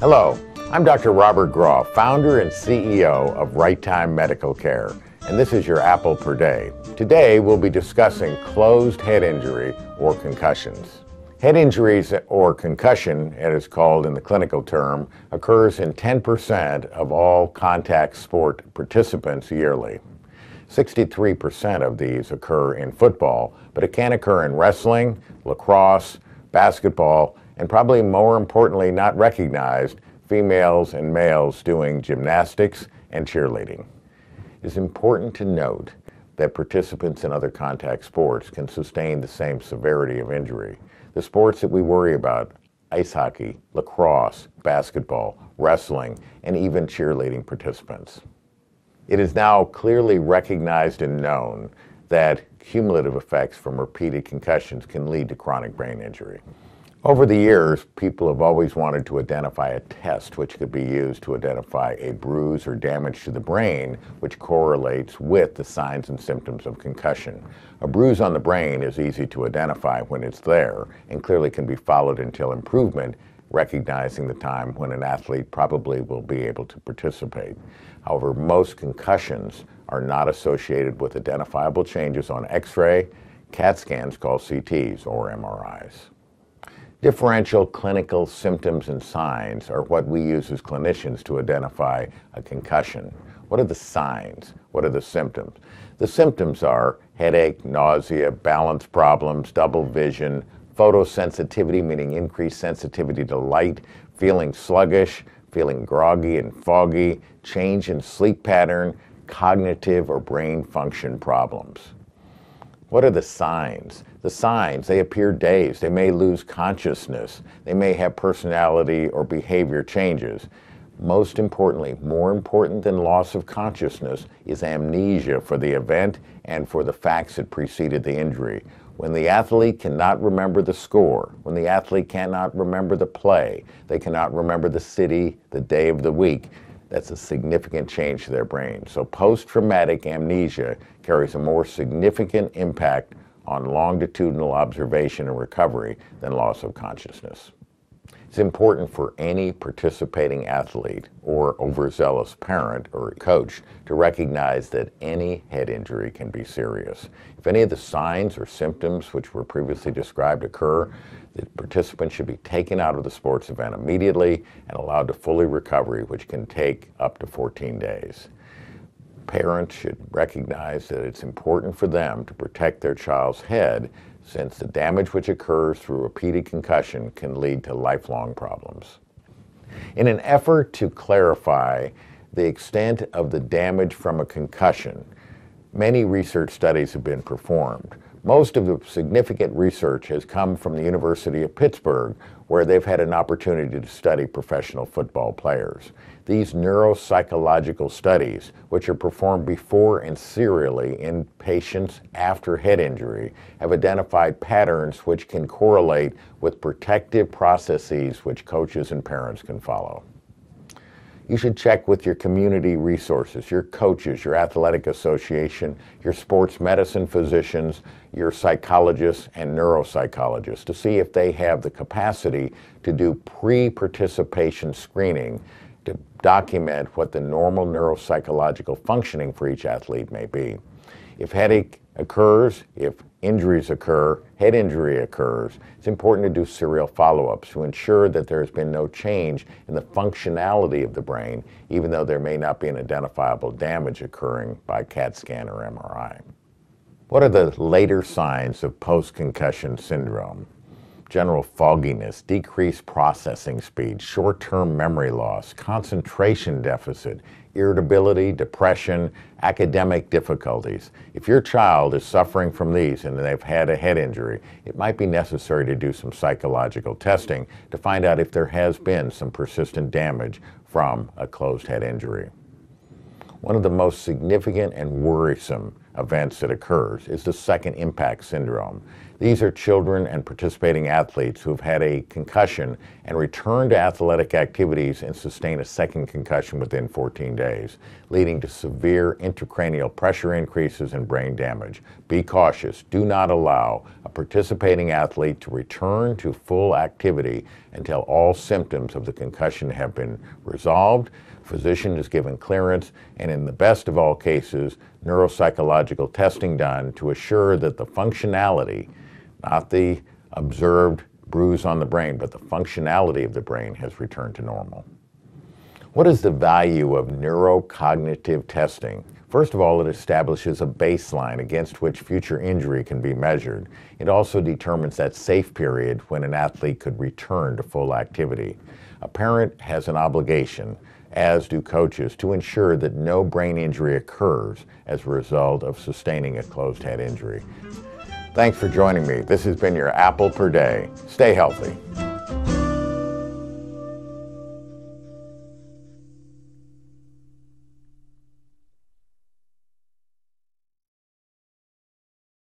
Hello, I'm Dr. Robert Groff, founder and CEO of Righttime Medical Care, and this is your Apple Per Day. Today we'll be discussing closed head injury or concussions. Head injuries, or concussion, as it's called in the clinical term, occurs in 10% of all contact sport participants yearly. 63% of these occur in football, but it can occur in wrestling, lacrosse, basketball, and probably more importantly, not recognized, females and males doing gymnastics and cheerleading. It's important to note that participants in other contact sports can sustain the same severity of injury. The sports that we worry about, ice hockey, lacrosse, basketball, wrestling, and even cheerleading participants. It is now clearly recognized and known that cumulative effects from repeated concussions can lead to chronic brain injury. Over the years, people have always wanted to identify a test which could be used to identify a bruise or damage to the brain which correlates with the signs and symptoms of concussion. A bruise on the brain is easy to identify when it's there and clearly can be followed until improvement, recognizing the time when an athlete probably will be able to participate. However, most concussions are not associated with identifiable changes on X-ray, CAT scans called CTs, or MRIs. Differential clinical symptoms and signs are what we use as clinicians to identify a concussion. What are the signs? What are the symptoms? The symptoms are headache, nausea, balance problems, double vision, photosensitivity, meaning increased sensitivity to light, feeling sluggish, feeling groggy and foggy, change in sleep pattern, cognitive or brain function problems. What are the signs? The signs, they appear dazed, they may lose consciousness, they may have personality or behavior changes. Most importantly, more important than loss of consciousness, is amnesia for the event and for the facts that preceded the injury. When the athlete cannot remember the score, when the athlete cannot remember the play, they cannot remember the city, the day of the week, that's a significant change to their brain. So post-traumatic amnesia carries a more significant impact on longitudinal observation and recovery than loss of consciousness. It's important for any participating athlete or overzealous parent or coach to recognize that any head injury can be serious. If any of the signs or symptoms which were previously described occur, the participant should be taken out of the sports event immediately and allowed to fully recover, which can take up to 14 days. Parents should recognize that it's important for them to protect their child's head, since the damage which occurs through repeated concussion can lead to lifelong problems. In an effort to clarify the extent of the damage from a concussion, many research studies have been performed. Most of the significant research has come from the University of Pittsburgh, where they've had an opportunity to study professional football players. These neuropsychological studies, which are performed before and serially in patients after head injury, have identified patterns which can correlate with protective processes which coaches and parents can follow. You should check with your community resources, your coaches, your athletic association, your sports medicine physicians, your psychologists and neuropsychologists to see if they have the capacity to do pre-participation screening to document what the normal neuropsychological functioning for each athlete may be. If headache occurs, if injuries occur, head injury occurs, it's important to do serial follow-ups to ensure that there has been no change in the functionality of the brain, even though there may not be an identifiable damage occurring by CAT scan or MRI. What are the later signs of post-concussion syndrome? General fogginess, decreased processing speed, short-term memory loss, concentration deficit, irritability, depression, academic difficulties. If your child is suffering from these and they've had a head injury, it might be necessary to do some psychological testing to find out if there has been some persistent damage from a closed head injury. One of the most significant and worrisome events that occurs is the second impact syndrome. These are children and participating athletes who have had a concussion and return to athletic activities and sustain a second concussion within 14 days, leading to severe intracranial pressure increases and brain damage. Be cautious. Do not allow a participating athlete to return to full activity until all symptoms of the concussion have been resolved, physician is given clearance, and in the best of all cases, neuropsychological testing done to assure that the functionality, not the observed bruise on the brain, but the functionality of the brain has returned to normal. What is the value of neurocognitive testing? First of all, it establishes a baseline against which future injury can be measured. It also determines that safe period when an athlete could return to full activity. A parent has an obligation, as do coaches, to ensure that no brain injury occurs as a result of sustaining a closed head injury. Thanks for joining me. This has been your Apple Per Day. Stay healthy.